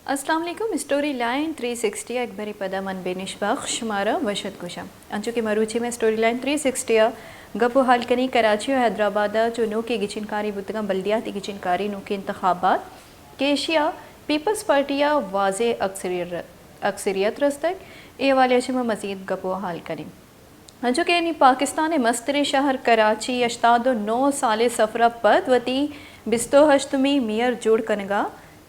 अस्सलाम वालेकुम story line 360 Akbari पदा मन बेनिश बख्श मारा वशद कुशा अंचु के मरूची में स्टोरी लाइन 360 गपो हाल कनी कराची और हैदराबाद जो नो के गिचिनकारी बुतगा बल्दियाती गिचिनकारी नो के इंतखाबात केशिया पीपल्स पार्टिया वाजे अक्सरियत रस्तक ए वाले में मज़ीद गपो हाल कनी अंचु के पाकिस्तान मस्तरी शहर कराची 89 साल सफरा पद वती बिस्तो हश्तमी मियर जोड़ कनगा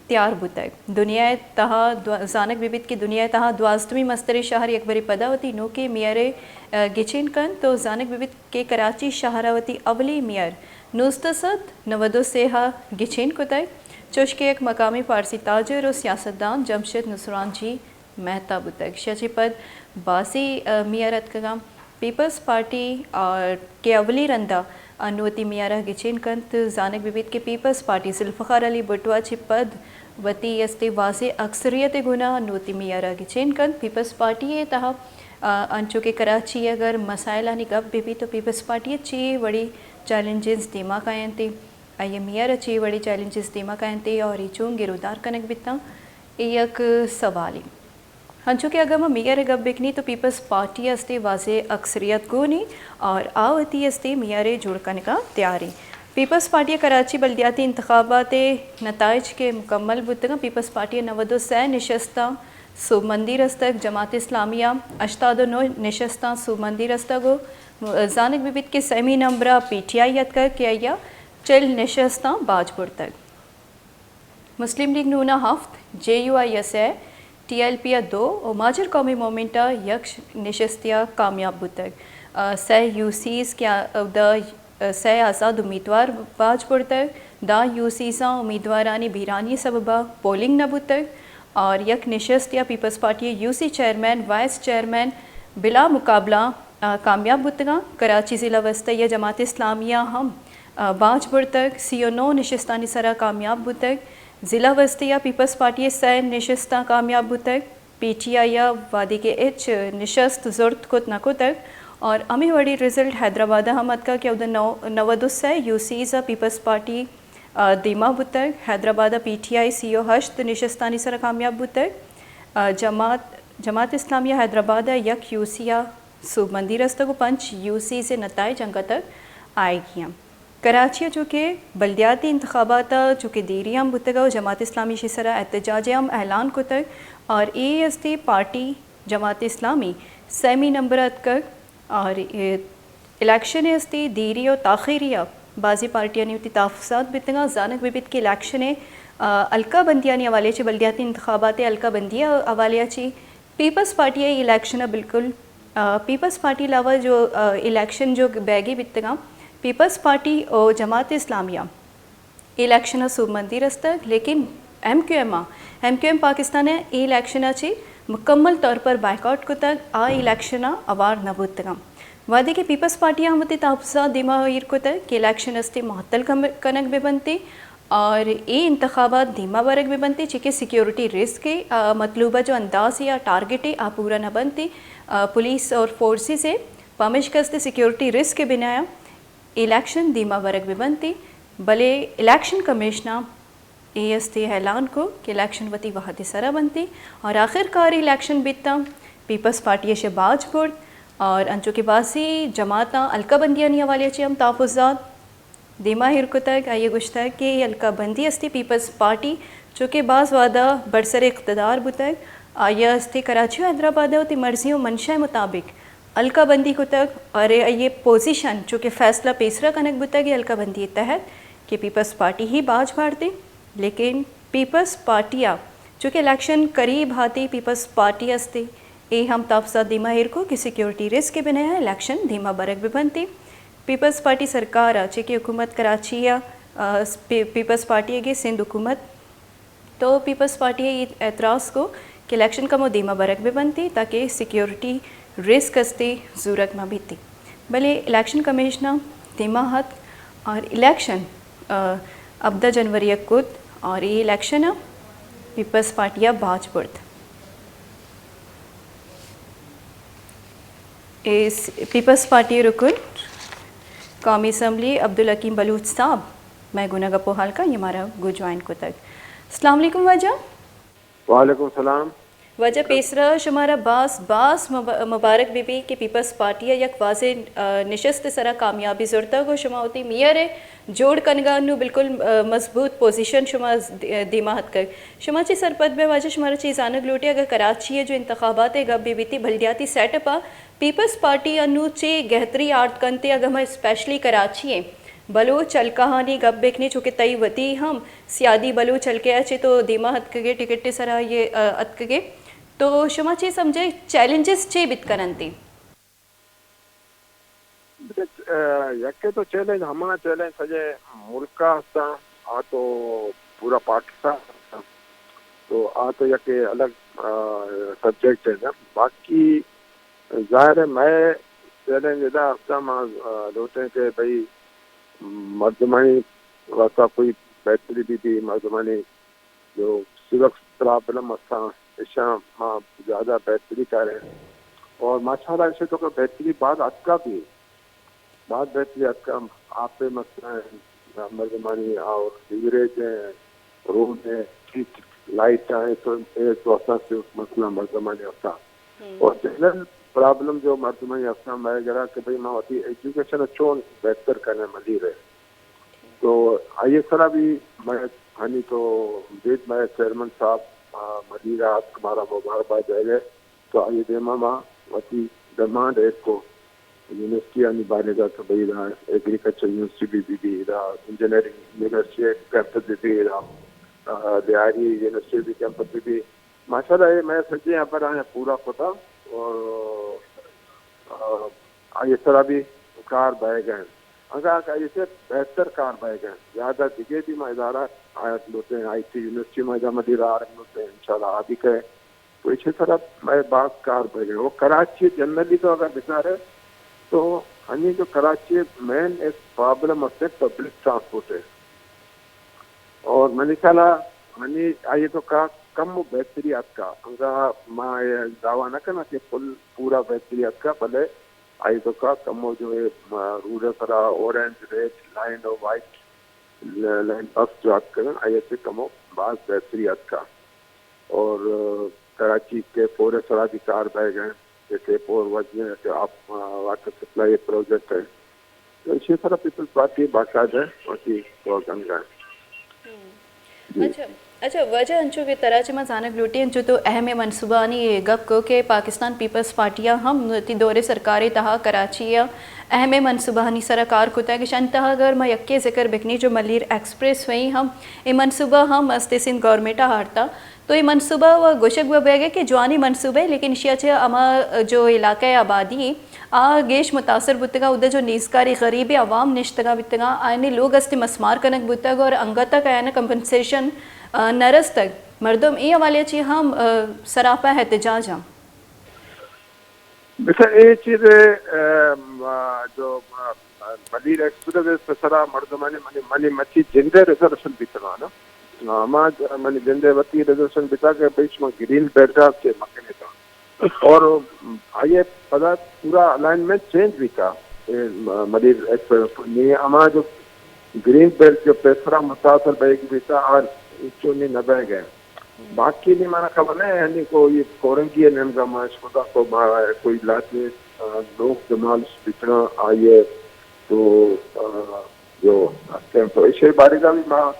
त्यार बुतक दुनिया तहा जानक बिबित की दुनिया तहा द्वाजतमी मस्तरी शहर यकबरी पदावती नो के मियारे गिचिन कन तो जानक बिबित के कराची शहरावती अवली मियर नुस्तसद नवदो सेहा गिचिन कुतक चुश के एक मकामी पारसी ताजर और सियासतदान जमशेद नुसरान जी मेहता बुतक शची पद बासी मियारत का पीपल्स पार्टी और के अवली रंदा अनुवती मियारा गिचिन कंत जानक बिबित के पीपल्स पार्टी जुल्फ़िकार अली भुट्टो ची पद वती यस्ते वाजे अक्सरियत गुना अनुवती मियारा गिचिन कंत पीपल्स पार्टी तहा अंचो के कराची अगर मसाइल आनी गप बिबी तो पीपल्स पार्टी ची बड़ी चैलेंजेस दिमा कायंती ये मियारा ची बड़ी चैलेंजेस दिमा कायंती और चूँ गिरोदार कनक बिता एक सवाली हंचो के अगर मैं मियारे गप बिकनी तो पीपल्स पार्टी अस्ते वाजे अक्सरियत गोनी और आवती अस्ते मियारे जुड़कन का तैयारी पीपल्स पार्टी कराची बल्दियाती इंतखाबात नताइज के मुकम्मल बुतगा पीपल्स पार्टी 92 नशस्ता सूब मंदिर रस्तक जमात इस्लामिया 89 नशस्ता सूब मंदिर रस्तगो जानक बिबित के सेमी नंबरा PTI का किया चल नशस्ता बाजपुर तक मुस्लिम लीग नूना हफ्त JUISA TLP 2 और माजर कौमी मोमेंटा यक्ष निशस्तिया कामयाब बुतक सह यूसीस क्या द सह आज़ाद उम्मीदवार बाजपुर तक दा यूसीसा उम्मीदवारानी बीरानी सबबा पोलिंग नबुतक और यक निशस्तिया Peoples Party UC chairman vice chairman बिला मुकाबला कामयाब बुतगा कराची ज़िला वस्तिया जमात इस्लामिया हम बाजपुर तक CO9 निशस्तानी सरा कामयाब बुतक ज़िला वस्तिया पीपल्स पार्टी सैन नशस्ता कामयाब बुतक PTI या वादी के एच निशस्त ज़ुर्त कुत नको तक और अमी वड़ी रिज़ल्ट हैदराबाद हमद का क्या उधर 92 यूसीज़ पीपल्स पार्टी दीमा बुतक हैदराबाद PTI CO हश्त निशस्तानी सर कामयाब बुतक जमात इस्लामिया हैदराबाद यक यूसिया सूब मंदिर को 5 यूसी से नताए जंगा तक आएगी कराची जो कि बल्दियाती इंतखाबात जो कि देरियाम बुतगा जमात इस्लामी शिसरा एहतजाजम ऐलान को तक और AST party Jamaat Islami semi number तक और इलेक्शन अस्ती देरी और ताखिरिया बाज़ी पार्टियाँ ने उती ताफ़ुसात बितगा जानक बिबित के इलेक्शन अलका बंदियानी हवाले से बल्दियाती इंतखाबात अलका बंदिया हवाले ची पीपल्स पार्टी इलेक्शन बिल्कुल पीपल्स पार्टी अलावा जो इलेक्शन जो बैगी बितगा पीपल्स पार्टी और जमात इस्लामिया इलेक्शन सूब मंदिर तक लेकिन MQM पाकिस्तान इलेक्शन अच्छी मुकम्मल तौर पर बाइकआउट को तक इलेक्शन अवार नबूत तक वादी के पीपल्स पार्टी हमती ताफसा दिमा को तक कि इलेक्शन अस्ते महतल कनक भी बनती और ये इंतखाबात धीमा बरक भी बनती चिके सिक्योरिटी रिस्क के मतलूबा जो अंदाज या टारगेट है आप पूरा न बनती पुलिस और फोर्सेस से पमिश कस्ते सिक्योरिटी रिस्क के बिना इलेक्शन धीमा बरक भी बनती भले इलेक्शन कमिश्नर AST ऐलान को कि इलेक्शन वती वहद सरा बनती और आखिरकार इलेक्शन बीतता पीपल्स पार्टी से बाजपुर और अंचो के बासी जमाता अलका बंदियानी हवाले हम ताफुजात दिमा हिरको तक आइए गुश्ता कि अलका बंदी अस्ती पीपल्स पार्टी जो कि बाज़ वादा बरसर इक़्तिदार बुतक आया अस्ती कराची हैदराबाद होती मर्जी और मंशा मुताबिक अलका बंदी को तक और ये पोजीशन जो कि फ़ैसला पेसरा कनक बुता कि अलका बंदी तहत कि पीपल्स पार्टी ही बाज भाड़ती लेकिन पीपल्स पार्टियाँ जो कि इलेक्शन करीब आती पीपल्स पार्टी अस्ती ये हम ताफसा धीमा हिर को कि सिक्योरिटी रिस्क के बिना इलेक्शन धीमा बरक भी बनती पीपल्स पार्टी सरकार अच्छी की हुकूमत कराची या पीपल्स पार्टी की सिंध हुकूमत तो पीपल्स पार्टी एतराज़ को कि इलेक्शन का वो धीमा बरक भी बनती ताकि सिक्योरिटी रिस्क अस्ते ज़रूरत में बीती भले इलेक्शन कमिश्नर धीमा हत और इलेक्शन 14 जनवरी कुद और ये इलेक्शन पीपल्स पार्टिया बाजपुर इस पीपल्स पार्टी रुकन कौमी असम्बली अब्दुल हकीम बलूच साहब मैं गुना गपो हाल का ये हमारा गो ज्वाइन को तक अस्सलाम वालेकुम वजह वालेकुम सलाम। वजह पेसरा शुमारा बास मुबारक बीबी के पीपल्स पार्टी यक वाजे निशस्त सरा कामयाबी ज़ुरता को शुमा होती मियर है जोड़ कनगानु बिल्कुल मजबूत पोजीशन शुमा दिमाहत कर शुमा ची सरपद में वाजह शुमारा चीज़ आनक लूटे अगर कराची है जो इंतखाबात है गब बीबीती भल्डियाती सेटअप आ पीपल्स पार्टी अनु चे गहतरी आर्ट कनते अगर मैं स्पेशली कराची है बलो चल कहानी गप बेखने चूँकि तई वती हम सियादी बलो चल के अच्छे तो दीमा हतकगे टिकट सरा ये अतकगे तो शुमा चे समझे चैलेंजेस चे बित करंती यके तो चैलेंज हमारा चैलेंज सजे मुल्क हस्ता आ तो पूरा पाकिस्तान हस्ता तो आ तो यके अलग सब्जेक्ट है ना बाकी जाहिर है मैं चैलेंज इदा हस्ता मां लोटे के भाई मर्दमानी वाता कोई बेहतरी भी मर्दमानी जो सिवक प्रॉब्लम असा ऐसा मां ज़्यादा बेहतरी करें और माशाल्लाह ऐसे तो बेहतरी बाद अटका भी बाद बेहतरी अटका आप पे मसला मर्दमानी और सीवरेज है रोड है ठीक लाइट है तो असा से मसला मर्दमानी असा और जनरल प्रॉब्लम जो मर्दमानी असा मैं जरा कि भाई मां होती एजुकेशन अच्छो बेहतर करने मली रहे तो आइए सरा भी मैं हानि तो बेद मैं चेयरमैन साहब मदीरा हमारा मुबारकबाद जाएगा तो आइए देमा माँ वती डिमांड है को यूनिवर्सिटी आनी बारेगा तो भाई एग्रीकल्चर यूनिवर्सिटी भी इंजीनियरिंग यूनिवर्सिटी कैंपस भी दिहाड़ी यूनिवर्सिटी कैंपस भी माशाल्लाह मैं सच्चे यहाँ पर आया पूरा पता और आइए सरा भी कार बह गए अगर इसे बेहतर कार बह गए ज़्यादा दिखे भी मैं इदारा आयत होते हैं IT यूनिवर्सिटी में जमा दी रहा होते हैं इंशाल्लाह आदि कहे तो इसी तरह मैं बात कार बह गए वो कराची जनरली तो अगर विचार है तो हनी जो कराची मेन एक प्रॉब्लम है पब्लिक ट्रांसपोर्ट है और मैंने कहा हनी आइए तो का कम बेहतरी का अंगा माँ दावा न करना कि फुल पूरा बेहतरी का भले आई तो का कमो जो है रूरल करा ऑरेंज रेड लाइन और वाइट लाइन बस जो याद करें आई से कमो बास बेहतरी का और कराची के पूरे सरा की कार बह गए जैसे पोर वजह के आप वाटर सप्लाई प्रोजेक्ट है तो इसी तरह पीपल्स पार्टी बाकायदा है बाकी तो गंगा अच्छा वजह अंचो के तरह में जानक लूटी अंचो तो अहम मनसूबानी गप को के पाकिस्तान पीपल्स पार्टियाँ हम दौरे सरकारी तहा कराची या अहम मनसूबानी सरकार खुता कि शन तहा अगर मैं यक्के जिक्र बिकनी जो मलिर एक्सप्रेस वहीं हम ये मनसूबा हम अस्ते सिंध गवर्नमेंट हारता तो ये मनसूबा व गोशक बगे कि जवानी मनसूबे लेकिन शिया अमा जो इलाका आबादी आ गेश मुतासर बुतगा उधर जो नीजकारी गरीब अवाम निश्तगा बितगा आने लोग अस्ते मसमार कनक बुतगा और अंगता का आने कंपनसेशन नरस तक मर्दम ये हवाले ची हम सरापा एहतजाज हम बेटा ये चीज़ जो मलिर एक्सप्रेस सरा मर्दमानी मनी मची जिंदे रिजर्वेशन बितना ना माज मनी जिंदे वती रिजर्वेशन बिता के बीच में ग्रीन बेल्ट के मकने था और आइए पता पूरा अलाइनमेंट चेंज भी था मलिर एक्सप्रेस ने अमा जो ग्रीन बेल्ट जो पेसरा मुतासर बैग भी था और चुनी न बह गए बाकी नहीं माना खबर नहीं यानी को ये कोरंगी है नेम का माश खुदा को कोई लाते लोग जमाल बिचना आइए तो जो तो इसे बारे का भी माँ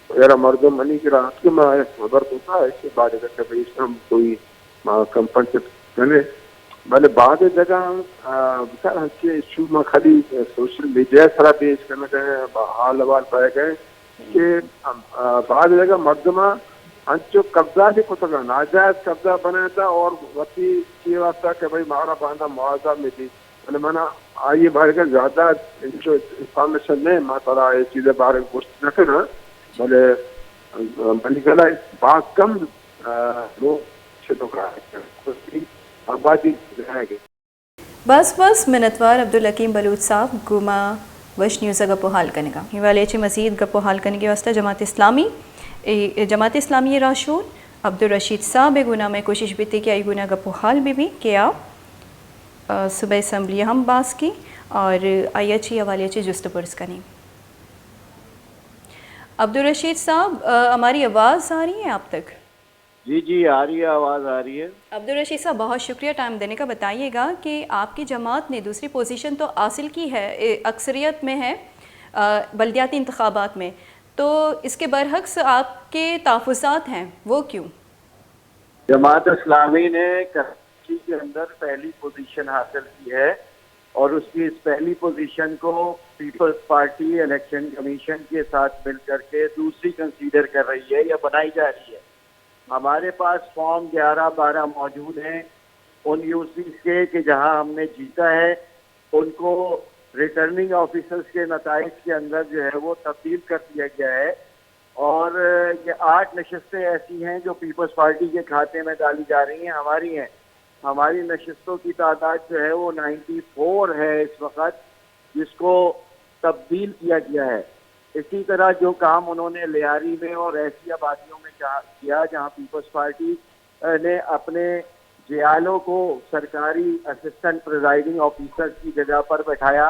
यार मर्दों मनी की रात के माँ खबर होता है इसे बारे का कभी इसमें कोई माँ कंपनसेट करने भले बाद जगह विचार हंसे इशू में खाली सोशल मीडिया सारा पेश करना कहें हाल हवाल पाए गए कि बाद जगह मर्दमा अंचो कब्जा भी कुछ नाजायज कब्जा बनाया था और वती ये वास्ता कि भाई मारा बांधा मुआवजा मिली मैंने माना आइए बारे का ज्यादा इंफॉर्मेशन नहीं माँ तारा ये चीजें बारे में कुछ न करना भले मैंने कहा बात कम लोग आबादी रहेगी बस मिनतवार अब्दुल हकीम बलूच साहब गुमा वश न्यूज़ गपो हाल करने का वाले मज़ीद गपो हाल करने के वास्ते जमात इस्लामी राशून अब्दुल रशीद साहब गुना में कोशिश भी थी कि आई गुना गपो हाल भी कि आप सुबह असम्बली हम बास की और आई अच्छी हवाले अच्छी जुस्त पुरस करें अब्दुल रशीद साहब हमारी आवाज़ आ रही है आप तक जी जी, आ रही है, आवाज़ आ रही है। अब्दुल रशीद साहब, बहुत शुक्रिया टाइम देने का। बताइएगा कि आपकी जमात ने दूसरी पोजीशन तो हासिल की है, अक्सरियत में है बल्दियाती इंतखाबात में, तो इसके बरहक्स आपके तहफ़्फ़ुज़ात हैं, वो क्यों? जमात इस्लामी ने कराची के अंदर पहली पोजीशन हासिल की है और उसकी इस पहली पोजीशन को पीपल्स पार्टी इलेक्शन कमीशन के साथ मिलकर के दूसरी कंसीडर कर रही है या बनाई जा रही है। हमारे पास फॉर्म 11-12 मौजूद हैं उन यूसीज के कि जहां हमने जीता है, उनको रिटर्निंग ऑफिसर्स के नताइज के अंदर जो है वो तब्दील कर दिया गया है और ये 8 नशस्तें ऐसी हैं जो पीपल्स पार्टी के खाते में डाली जा रही हैं, हमारी हैं। हमारी नशस्तों की तादाद जो है वो 94 है इस वक्त, जिसको तब्दील किया गया है। इसी तरह जो काम उन्होंने लियारी में और ऐसी आबादियों में किया जहां पीपल्स पार्टी ने अपने जियालों को सरकारी असिस्टेंट प्रिजाइडिंग ऑफिसर की जगह पर बैठाया,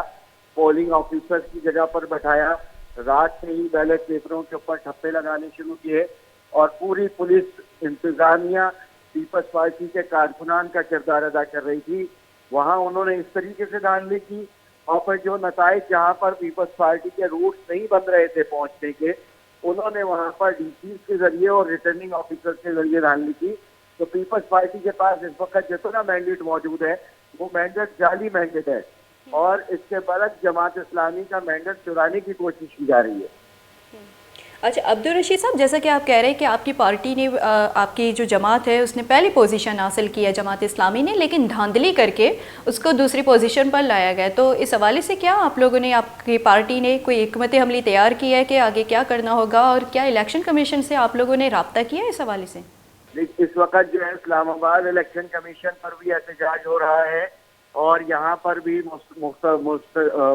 पोलिंग ऑफिसर की जगह पर बैठाया, रात से ही बैलेट पेपरों के ऊपर ठप्पे लगाने शुरू किए और पूरी पुलिस इंतजामिया पीपल्स पार्टी के कारकुनान का किरदार अदा कर रही थी। वहां उन्होंने इस तरीके से धांधली की और फिर जो नताइज जहां पर पीपल्स पार्टी के रूट्स नहीं बन रहे थे पहुंचने के, उन्होंने वहां पर डीसी के जरिए और रिटर्निंग ऑफिसर के जरिए धांधली की। तो पीपल्स पार्टी के पास इस वक्त जितना मैंडेट मौजूद है वो मैंडेट जाली मैंडेट है और इसके बरक्स जमात इस्लामी का मैंडेट चुराने की कोशिश की जा रही है। अच्छा अब्दुल रशीद साहब, जैसा कि आप कह रहे हैं कि आपकी पार्टी ने, आपकी जो जमात है उसने पहली पोजीशन हासिल की है जमात इस्लामी ने, लेकिन धांधली करके उसको दूसरी पोजीशन पर लाया गया, तो इस हवाले से क्या आप लोगों ने, आपकी पार्टी ने कोई हिकमत अमली तैयार की है कि आगे क्या करना होगा, और क्या इलेक्शन कमीशन से आप लोगों ने रब्ता किया है इस हवाले से? इस वक्त जो है इस्लामाबाद इलेक्शन कमीशन पर भी एहतजाज हो रहा है और यहाँ पर भी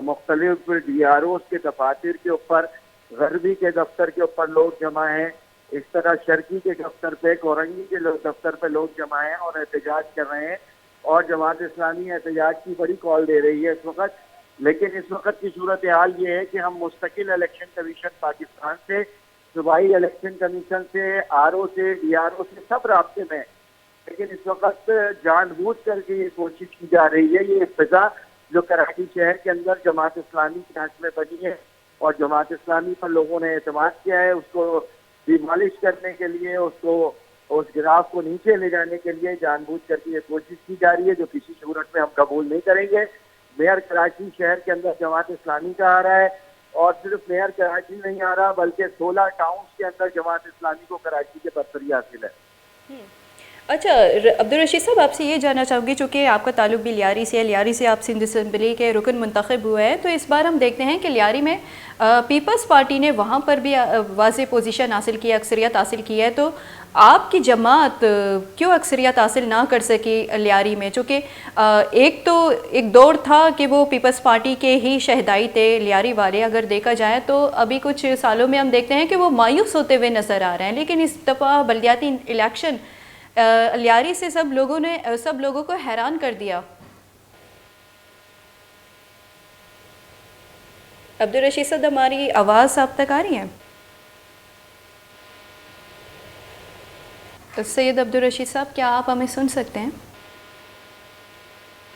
मुख्तलिफ DROs के दफातर के ऊपर, गरबी के दफ्तर के ऊपर लोग जमा हैं, इस तरह शर्की के दफ्तर पे, कोरंगी के दफ्तर पे लोग जमा हैं और एहतजाज कर रहे हैं और जमात इस्लामी एहतजाज की बड़ी कॉल दे रही है इस वक्त। लेकिन इस वक्त की सूरत हाल ये है कि हम मुस्तकिल इलेक्शन कमीशन पाकिस्तान से, सूबाई इलेक्शन कमीशन से, RO से, DRO से सब राब्ते में, लेकिन इस वक्त जानबूझ करके ये कोशिश की जा रही है, ये फिजा जो कराची शहर के अंदर जमात इस्लामी के हक में बनी है और जमात इस्लामी पर लोगों ने एतमाद किया है, उसको डिमॉलिश करने के लिए, उसको उस गिराफ को नीचे ले जाने के लिए जानबूझ करके ये कोशिश की जा रही है, जो किसी सूरत में हम कबूल नहीं करेंगे। मेयर कराची शहर के अंदर जमात इस्लामी का आ रहा है और सिर्फ मेयर कराची नहीं आ रहा बल्कि 16 टाउन्स के अंदर जमात इस्लामी को कराची के बरतरी हासिल है। अच्छा अब्दुल रशीद साहब, आपसे ये जानना चाहूँगी, चूँकि आपका ताल्लुक भी लियारी से है, लियारी से आप सिंध असम्बली के रुकन मुंतखब हुए हैं, तो इस बार हम देखते हैं कि लियारी में पीपल्स पार्टी ने वहाँ पर भी वाज़ेह पोजीशन हासिल की है, अक्सरियत हासिल की है, तो आपकी जमात क्यों अक्सरियत हासिल ना कर सकी लियारी में? चूँकि एक दौर था कि वो पीपल्स पार्टी के ही शहदाई थे लियारी वाले, अगर देखा जाए तो अभी कुछ सालों में हम देखते हैं कि वो मायूस होते हुए नज़र आ रहे हैं, लेकिन इस दफ़ा बल्दियाती इलेक्शन लियारी से सब लोगों को हैरान कर दिया। अब्दुल रशीद साहब, हमारी आवाज़ आप तक आ रही है? तो सैयद अब्दुल रशीद साहब, क्या आप हमें सुन सकते हैं?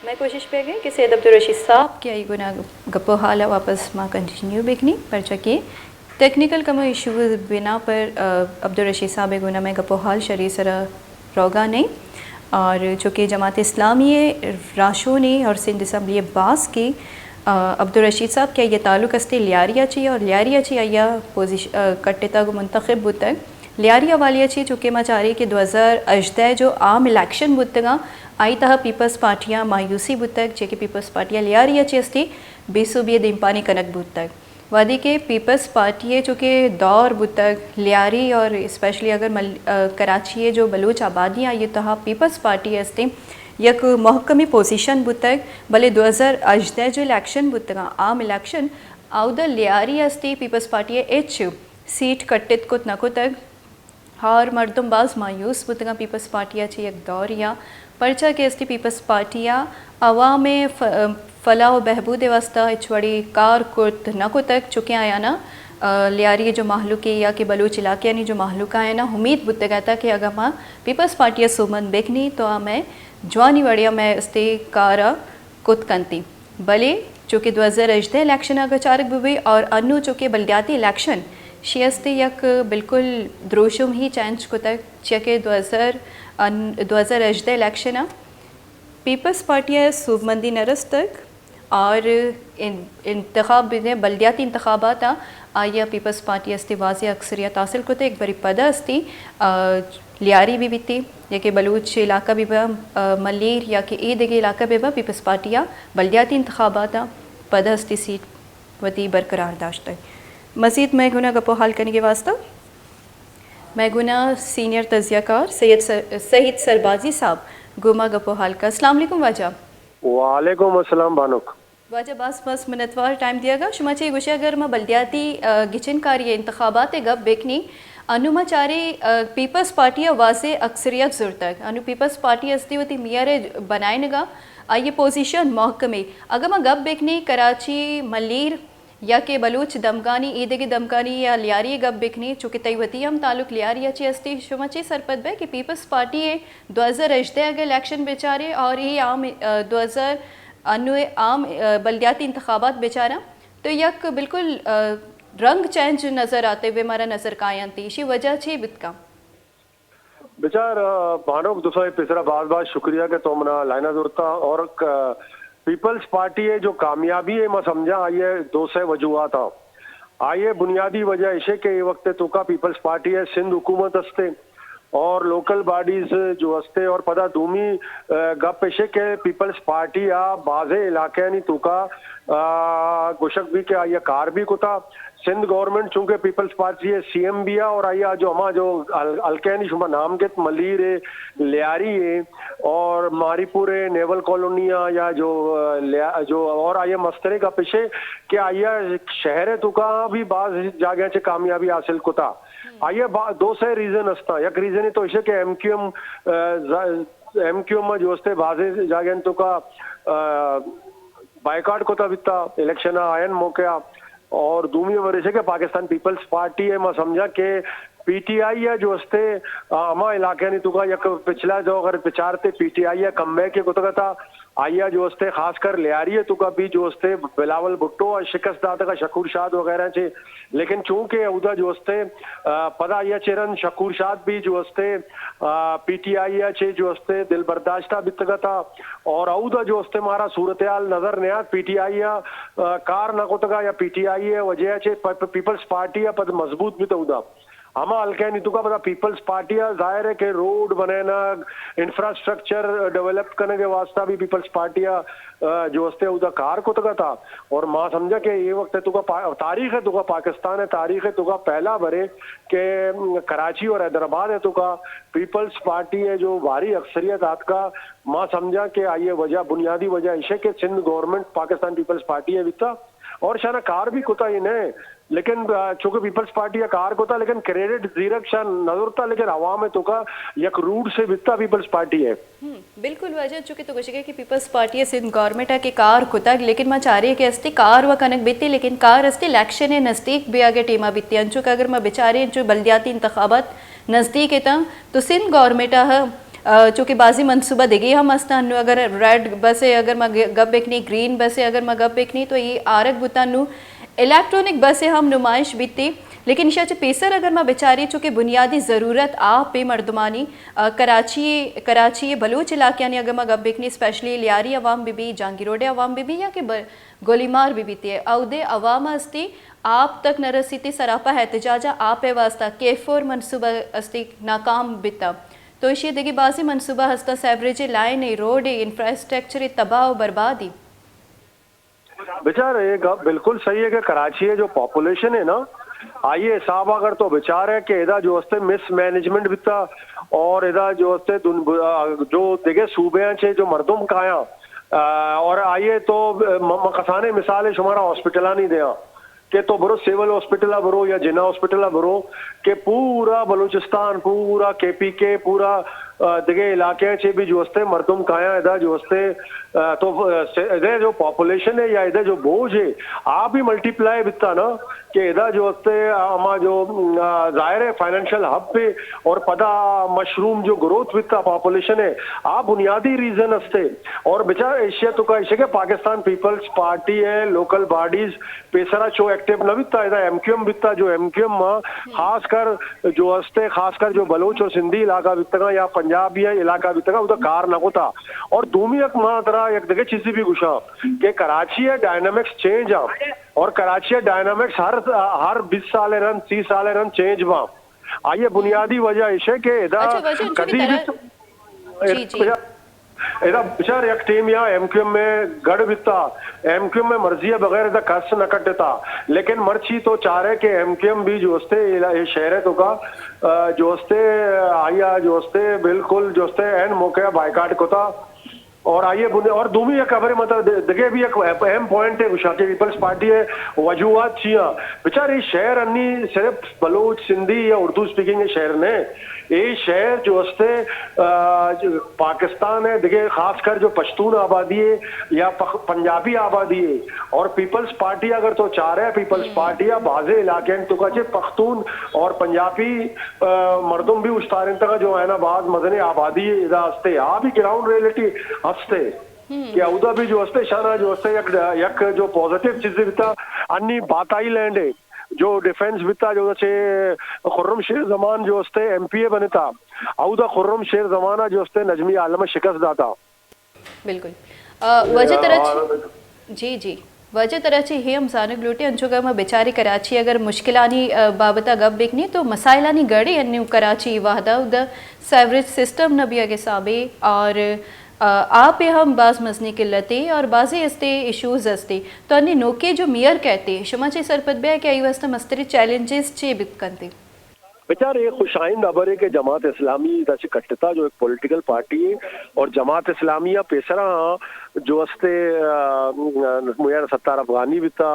मैं कोशिश पे गई कि सैयद अब्दुल रशीद साहब क्या ये गुना गप्पो हाल वापस माँ कंटिन्यू बेकनी पर चकी टेक्निकल कम इशू बिना पर अब्दुल रशीद साहब गुना में गप्पो हाल शरी सरा रोगा नहीं, और चूँकि जमात इस्लामी राशोनी और सिंध असम्बली बास की अब्दुल रशीद साहब क्या ये ताल्लुक अस्ते लियारिया ची और लियारिया ची आया पोजिशन कट्टे तक मुंतखब बुतक लियारिया वाली ची, चूँकि मैं चाह रही कि 2018 जो आम इलेक्शन बुतगा आई तह पीपल्स पार्टियाँ मायूसी बुतक जे कि पीपल्स पार्टियाँ लियारिया ची अस्ती बेसूबी दिम्पानी कनक बुतक वादी के पीपल्स पार्टी है, चूँकि दौर बुतक लियारी और स्पेशली अगर कराची जो बलूच आबादियाँ ये तहा पीपल्स पार्टी अस्ती यक महकमी पोजीशन बुतक भले 2018 जो इलेक्शन बुतगा आम इलेक्शन आउद लियारी अस्ती पीपल्स पार्टी एच सीट कट्टित कुत नको तक और मर्दम बाज मायूस बुतगा पीपल्स पार्टियाँ ची एक दौर या पर्चा के अस्ती पीपल्स पार्टियाँ अवाम फलाह व बहबूद वास्ता इचवड़ी कार कुर्त नको तक चुके आया ना लियारी जो महलुकी या कि बलूच इलाके यानी जो महलुका है ना उम्मीद बुद्ध कहता कि अगर माँ पीपल्स पार्टी सुमन बेखनी तो मैं जवानी वड़िया मैं इस्ते कारा कुत कंती भले चूँकि 2018 इलेक्शन अगर चारक भी और अनु चूँकि बलदियाती इलेक्शन शियस्ते यक बिल्कुल द्रोशुम ही चेंज को तक चके 2018 इलेक्शन पीपल्स पार्टी सूबमंदी नरस तक और इंतखाब ने बल्दियाती इंतखाबात आया पीपल्स पार्टी अस्ती वाज़े अक्सरियत हासिल को एक बड़ी पदा अस्ती लियारी भी बीती या कि बलूच इलाका भी मलीर या कि ईद के इलाका भी पीपल्स पार्टी बल्दियाती इंतखाबात पदा अस्ती सीट वती बरकरार दाश्त है। मज़ीद मैं गुना गपो हाल करने के वास्ता मैं गुना सीनियर तजियाकार सईद सरबाजी साहब गुमा गपो हाल का। अस्सलाम वालेकुम वाजा। वालेकुम अस्सलाम बानुक। वाजा बस मिनटवार टाइम दियागा शुमा चाहिए गुशे अगर मैं बल्दियाती गिचन कार्य इंतखाबात गप बेकनी अनुमाचारे पीपल्स पार्टी वाजे अक्सरियत ज़रूरत अनु पीपल्स पार्टी अस्ती वती मियारे बनाएगा ये पोजीशन महकमे अगर मैं गप बेकनी कराची मलीर या के बलूच दमगानी ईद की दमगानी या लियारी गप बिकनी चूँकि तयवती हम तालुक लियारी अच्छी अस्ती शुमाची सरपत बे कि पीपल्स पार्टी 2018 अगर इलेक्शन बेचारे और ये आम 2000 आम बल्दियाती इंतखाबात बेचारा तो यक बिल्कुल रंग चेंज नज़र आते हुए हमारा नज़र कायन थी इसी वजह छे बितका बेचार भानुक दूसरा तीसरा बार बार शुक्रिया के तो मना लाइना जुड़ता और पीपल्स पार्टी है जो कामयाबी है मैं समझा आइए 200 वजूहा था आइए बुनियादी वजह इसे के वक्त तो का पीपल्स पार्टी है सिंध हुकूमत हस्ते और लोकल बॉडीज जो हस्ते और पता दूमी गप इसे के पीपल्स पार्टी या बाजे इलाके नहीं तो का गुशक भी के आइए कार भी कुता सिंध गवर्नमेंट चूंकि पीपल्स पार्टी है सीएम भी है और आइया जो हमारा जो अलकैनी शुमा नाम के मलीर है लियारी है और मारीपुर है नेवल कॉलोनिया या जो और आइए मस्तरे का पीछे कि आइया शहर है तो का भी बाज जागे से कामयाबी हासिल कुता आइए 200 रीजन हस्ता एक रीजन है तो इसे के एमक्यूएम में जो हस्ते बाजे जागे तो का बाइकाट कोता बिता इलेक्शन आयन मौके और दूसरी वजह के पाकिस्तान पीपल्स पार्टी है मैं समझा कि पीटीआई है जो हस्ते हमा इलाके नहीं तुका या पिछला जो अगर विचारते पीटीआई है कम बैक के कुछ था आइया जो हस्ते खासकर लियारी है तुका भी जो हस्ते बिलावल भुट्टो और शिकस्त दाता का शकूर शाद वगैरह चे लेकिन चूंकि उदा जो हस्ते पदा या चेरन शकूर शाद भी जो हस्ते पीटीआई चे जो हस्ते दिल बर्दाश्ता बितगा था और उदा जो हस्ते हमारा सूरत हाल नजर नया पीटीआई कार ना कोतगा या पीटीआई है वजह चे पीपल्स पार्टी पद मजबूत भी तो उदा हमा हल्का नहीं तुका पता पीपल्स पार्टी जाहिर है कि रोड बनाना इंफ्रास्ट्रक्चर डेवलप करने के वास्ता भी पीपल्स पार्टी जो हस्ते उदा कार को तका था और माँ समझा कि ये वक्त है तुका तारीख है तुका पाकिस्तान है तारीख है तुका पहला भरे के कराची और हैदराबाद है तुका पीपल्स पार्टी है जो भारी अक्सरियत आज का माँ समझा कि आइए वजह बुनियादी वजह इसे के सिंध गवर्नमेंट पाकिस्तान पीपल्स पार्टी है विता और शाना कार भी कुता ही नहीं लेकिन चूंकि पीपल्स पार्टी या कार को था लेकिन क्रेडिट जीरक शान नजर था लेकिन आवाम है तो का एक रूट से बिता पीपल्स पार्टी है बिल्कुल वजह चूंकि तो कुछ कि पीपल्स पार्टी है सिंध गवर्नमेंट है कि कार कुता लेकिन मैं चाह रही है कि अस्ती कार व कनक बीती लेकिन कार अस्ती इलेक्शन है नज़दीक भी आगे टीमा बीती अंचुक अगर मैं बेचारे जो बल्दियाती इंतखाबात नज़दीक है तो सिंध गवर्नमेंट है चूँकि बाजी मनसूबा देगी हम अस्तान अगर रेड बस है अगर मैं गप बेकनी ग्रीन बस है अगर मैं गप बेकनी तो ये आरक बुतानू इलेक्ट्रॉनिक बस है हम नुमाइश बीती लेकिन इशा पेसर अगर मैं बेचारी चूँकि बुनियादी ज़रूरत आप पे मर्दमानी कराची बलूच इलाके यानी अगर मैं गप बेकनी स्पेशली लियारी अवाम भी जहांगीरोडे अवाम भी या कि गोलीमार भी बीती है अवदे अवाम अस्ती आप तक न रसीती सरापा एहतजाजा आप वास्ता केफोर मनसूबा अस्ती नाकाम बिता तो इसी देखी बाजी मनसूबा हस्ता सेवरेज लाइन रोड इंफ्रास्ट्रक्चर तबाह बर्बादी बेचार ये बिल्कुल सही है कि कराची है जो पॉपुलेशन है ना आइए हिसाब अगर तो विचार है कि इधर जो हस्ते मिस मैनेजमेंट बिता और इधर जो हस्ते जो देखे सूबे हैं जो मर्दुम काया और आइए तो मकसाने मिसाल शुमारा हॉस्पिटल नहीं दिया कि तो बरो सिविल हॉस्पिटल बरो या जिना हॉस्पिटल बरो कि पूरा बलूचिस्तान पूरा केपीके पूरा दिगे इलाके से भी जो हस्ते मर्दुम काया इधर जो हस्ते तो इधर जो पॉपुलेशन है या इधर जो बोझ है आप भी मल्टीप्लाई बिता ना कि इधर जो हस्ते अमा जो जाहिर है फाइनेंशियल हब पे और पदा मशरूम जो ग्रोथ वित्ता पॉपुलेशन है आ बुनियादी रीजन हस्ते और बेचारा एशिया तो का एशिया के पाकिस्तान पीपल्स पार्टी है लोकल बॉडीज पेसरा चो एक्टिव न बिता इधर एमक्यूएम बिता जो एमक्यूएम खासकर जो हस्ते खासकर जो बलोच और सिंधी इलाका बितगा या पंजाबी इलाका बितगा उधर कार न होता और दूमी एक मां तरह एक जगह चीज भी गुशा कि कराची है डायनामिक्स चेंज आ और कराची डायनामिक्स हर 20 साल रन 30 साल रन चेंज बा आइए बुनियादी वजह इसे के अच्छा, वजह उनकी कभी तरह- जी, जी। एदा बिचार एक टीम या एमक्यूएम में गढ़ बिता एमक्यूएम में मर्जी बगैर एदा कस न कटता लेकिन मर्ची तो चाह रहे कि एमक्यूएम भी जो हस्ते ये शहर है तो का जो हस्ते आया जो हस्ते बिल्कुल जो हस्ते एन मौके बाइकाट को था और आइए और दूसरी एक खबर मतलब देखिए भी एक अहम पॉइंट है उशाके पीपल्स पार्टी है वजूहत छिया बेचारे शहर अन्नी सिर्फ बलोच सिंधी या उर्दू स्पीकिंग के शहर ने ये शहर जो हस्ते पाकिस्तान है देखिए खासकर जो पश्तून आबादी है या पंजाबी आबादी है और पीपल्स पार्टी अगर तो चाह रहे हैं पीपल्स पार्टी या बाजे इलाके तो कचे पख्तून और पंजाबी मर्दम भी उस तारीख तक जो है ना बाद मदनी आबादी इधर हस्ते आ भी ग्राउंड रियलिटी हस्ते कि उदा भी जो हस्ते शाना जो हस्ते एक जो पॉजिटिव चीजें बिता अन्नी बाताई लैंड है जो डिफेंस बिता जो छे खुर्रम शेर जमान जो हस्ते एमपीए बने था औदा खुर्रम शेर जमाना जो हस्ते नजमी आलम शिकस्त दाता बिल्कुल वजह तरह जी जी वजह तरह ची हे हम सानक लूटे अंचुगा में बेचारी कराची अगर मुश्किलानी बाबता गप बिकनी तो मसाइलानी गड़ी अन्नी कराची वाहदा उदा सेवरेज सिस्टम न भी आगे साबे और आप ये हम बाज मजनी किल्लतें और बाज़ी हस्ते इशूज़ हस्ते तो अन्य नोके जो मियर कहते हैं शुमा चे सरपत बे क्या वास्ता मस्तरी चैलेंजेस चे बिकनते बेचारे ये खुशाइंद अबर है कि जमात इस्लामी दश कट्टता जो एक पॉलिटिकल पार्टी है और जमात इस्लामी या पेसरा जो हस्ते मुयार सत्तार अफगानी बिता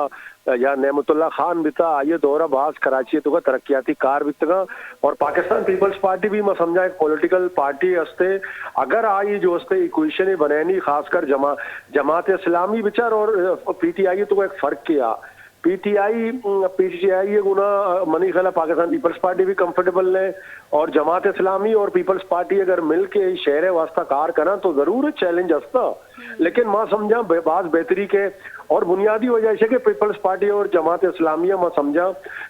या नेमतुल्ला खान बिता ये दौरा बाज कराची तो का तरक्याती कार बितगा और पाकिस्तान पीपल्स पार्टी भी मैं समझा एक पॉलिटिकल पार्टी हस्ते अगर आई जो हस्ते इक्वेशन बनेनी खासकर जमात इस्लामी बिचार और पीटीआई तो एक फर्क किया पीटीआई ये गुना मनी खला पाकिस्तान पीपल्स पार्टी भी कंफर्टेबल है और जमात इस्लामी और पीपल्स पार्टी अगर मिल के शहर वास्ता कार करा तो जरूर चैलेंज हस्ता लेकिन मां समझा बात बेहतरी के और बुनियादी वजह से कि पीपल्स पार्टी और जमात इस्लामिया मैं समझा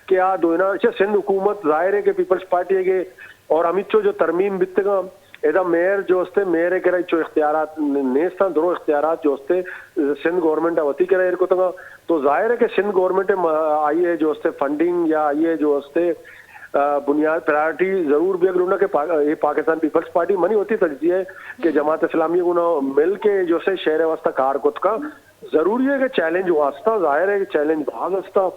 कि आ दोना सिंध हुकूमत जाहिर है कि पीपल्स पार्टी के और अमित चो जो तरमीम बितगा एदा मेयर जो हस्ते मेयर है कि जो इख्तियारात नेस्ता दोनों इख्तियारात जो हस्ते सिंध गवर्नमेंट अवती करे को तो जाहिर है कि सिंध गवर्नमेंट आई है जो हस्ते फंडिंग या आई है जो हस्ते बुनियाद प्रायोरिटी जरूर भी अगर उन्होंने ये पाकिस्तान पीपल्स पार्टी मनी होती तर्जी है कि जमात इस्लामी को मिल के जो से शहर वास्ता कार कुत का जरूरी है कि चैलेंज वास्ता जाहिर है कि चैलेंज भाग हस्ता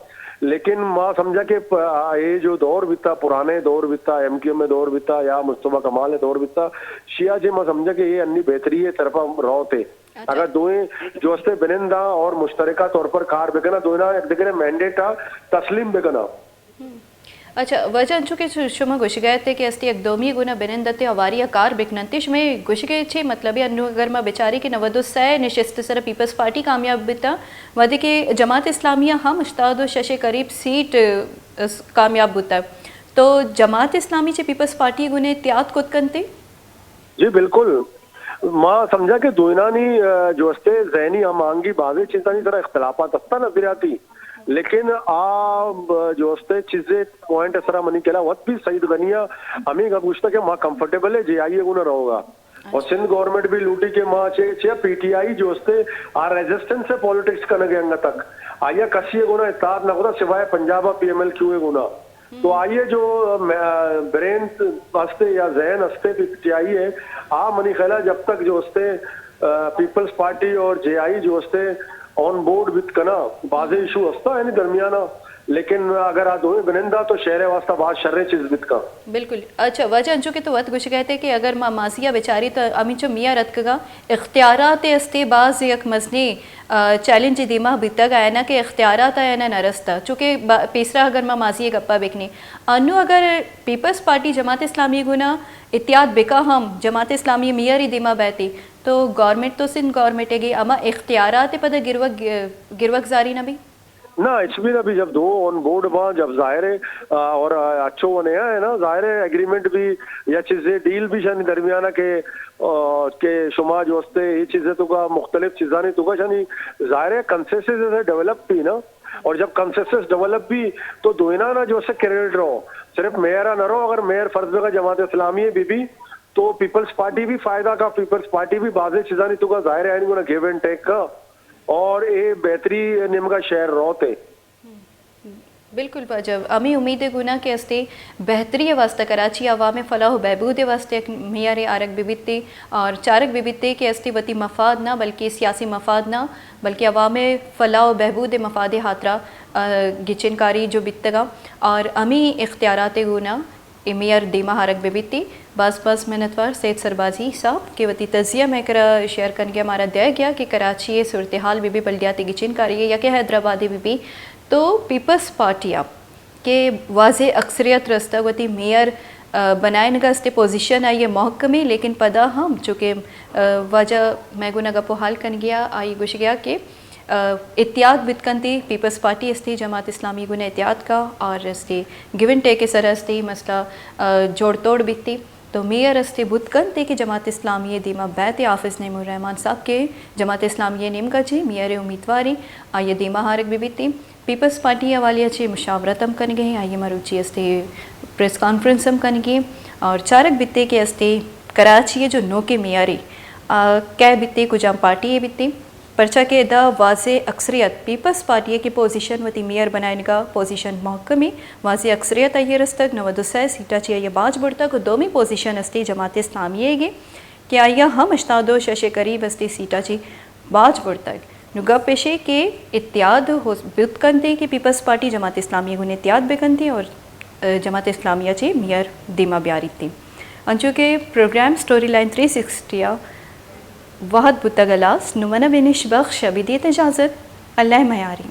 लेकिन मां समझा कि ये जो दौर बिता पुराने दौर बिता एमक्यू में दौर बिता या मुस्तफा कमाल दौर बिता शिया जी मां समझा कि ये अन्नी बेहतरी है तरफा रहो थे अगर दोए जो हस्ते बिनिंदा और मुश्तरका तौर पर कार बेगना दोना एक जगह मैंडेट आ तस्लीम बेगना अच्छा वजह चुके शुमा गुशगए थे कि अस्ती एकदोमी गुना बिनिंदते अवारिया कार बिकनंतिश में गुशगे छे मतलब अनु अगर मैं बेचारी के नवदुस्सै निशिस्त सर पीपल्स पार्टी कामयाब बिता वदे के जमात इस्लामिया हम मुश्ताद शशे करीब सीट कामयाब बुता तो जमात इस्लामी चे पीपल्स पार्टी गुने त्यात कुतकनते जी बिल्कुल मां समझा कि दोनानी जो हस्ते जहनी हमांगी बाजे चिंता नहीं तरह इख्तलाफात हस्ता नजरियाती लेकिन जो हस्ते चीजें पॉइंट असरा मनी केला वत भी सईद गनिया हमें का पूछता कि मां कंफर्टेबल है जे आइए गुना रहोगा और सिंध गवर्नमेंट भी लूटी के मां चे पीटीआई जो हस्ते आ रेजिस्टेंस से पॉलिटिक्स करने के अंग तक आइए कसी गुना इताद न गुना सिवाय पंजाब पीएमएल क्यू गुना तो आइए जो ब्रेन हस्ते या जहन हस्ते पीटीआई है आ मनी खेला जब तक जो हस्ते पीपल्स पार्टी और जेआई जो हस्ते ऑन बोर्ड विद कना बाजे इशू हस्ता है दरमियाना लेकिन अगर आ दोए बनिंदा तो शहर वास्ता बात शर्रे चीज बित का बिल्कुल अच्छा वजह अंचो के तो वत गुश कहते कि अगर मां मासिया बेचारी तो अमीचो मियां रत का इख्तियारात अस्ते बाज एक मजने चैलेंज दिमा बिता गया ना कि इख्तियारात आया ना नरस्ता चूँकि पेसरा अगर मां मासी गप्पा बेकने अनु अगर पीपल्स पार्टी जमात इस्लामी गुना इत्याद बेका हम जमात इस्लामी मियाँ ही दिमा बहती तो गवर्नमेंट तो सिंध गवर्नमेंट है अमा इख्तियारात पद गिरवक जारी ना भी ना इसमें अभी जब दो ऑन बोर्ड वहाँ जब जाहिर है और अच्छो बने है ना, जाहिर है एग्रीमेंट भी या चीजें डील भी शानी दरमियाना के शुमा जो हस्ते ये चीजें तो का मुख्तलिफ चीज़ा नहीं तो का शानी जाहिर है कंसेंसस जैसे डेवलप भी ना, और जब कंसेंसस डेवलप भी तो दोना ना जो से क्रेडिट रहो, सिर्फ मेयर ना रहो, अगर मेयर फर्ज का जमात इस्लामी है बीबी तो पीपल्स पार्टी भी फायदा का, पीपल्स पार्टी भी बाजे चीज़ा नहीं तो का जाहिर है नहीं गिव एंड टेक का, और ये बेहतरी निम का शहर रोते बिल्कुल वाजब अमी उम्मीद गुना के हस्ते बेहतरी वास्ते कराची अवाम फलाह बहबूद वास्ते मियार आरक बिबिते और चारक बिबिते के हस्ते वती मफाद ना बल्कि सियासी मफाद ना बल्कि अवाम फलाह बहबूद मफाद हाथरा गिचनकारी जो बितगा और अमी इख्तियारात गुना मियार दीमा हारक बिबिती बस मिनतवार सैद सरबाजी साहब के वती तजिया में कर शेयर कर गया हमारा दिया गया कि कराची सूरत हाल बीबी बल्दियाती गिचनकारी है या कि हैदराबादी बीबी तो पीपल्स पार्टियाँ के वाज़े अक्सरियत रस्ता वती मेयर बनाए नगस्ते पोजीशन आई है महकमे, लेकिन पदा हम चूँकि वजह मैं गुना गपो हाल कन गया आई गुश गया कि इत्याद बितकंती पीपल्स पार्टी अस्ती जमात इस्लामी गुना इत्याद का और अस्ती गिवन टेक के सर अस्ती मसला जोड़ तोड़ बिकती तो मेयर अस्ते बुतकंते की जमात इस्लामी दीमा बैत हाफिज़ नईमुर रहमान साहब के जमात इस्लामी नेम का जी मेयर उम्मीदवारी आइए दीमा हारक भी बीती पीपल्स पार्टी वाली अच्छी मुशावरत हम कन गए आइए मरुची अस्ते प्रेस कॉन्फ्रेंस हम कन गए और चारक बित्ते के अस्ते कराची जो नो के मेयरी कै बित्ते कुजाम पार्टी बित्ती पर्चा के दा वाज़े अक्सरियत पीपल्स पार्टी की पोजीशन वती मेयर बनाने का पोजीशन महकमी वाज़े अक्सरियत आई रस्तक नवदुसै सीटा चाहिए बाज बुढ़ तक दोमी पोजीशन अस्ती जमात इस्लामी गे कि आइया हम अश्तादो शशे करीब अस्ती सीटा ची बाज बुढ़ तक नुगा पेशे के इत्याद हो बुतकंते कि पीपल्स पार्टी जमात इस्लामी गुन इत्याद बेकन थी और जमात इस्लामिया ची मेयर दीमा ब्यारी थी अंचू के प्रोग्राम स्टोरी लाइन 360 वहद बुतगलास नुमना बिनिश बख्श अबिदियत इजाज़त अल्लाह मयारी।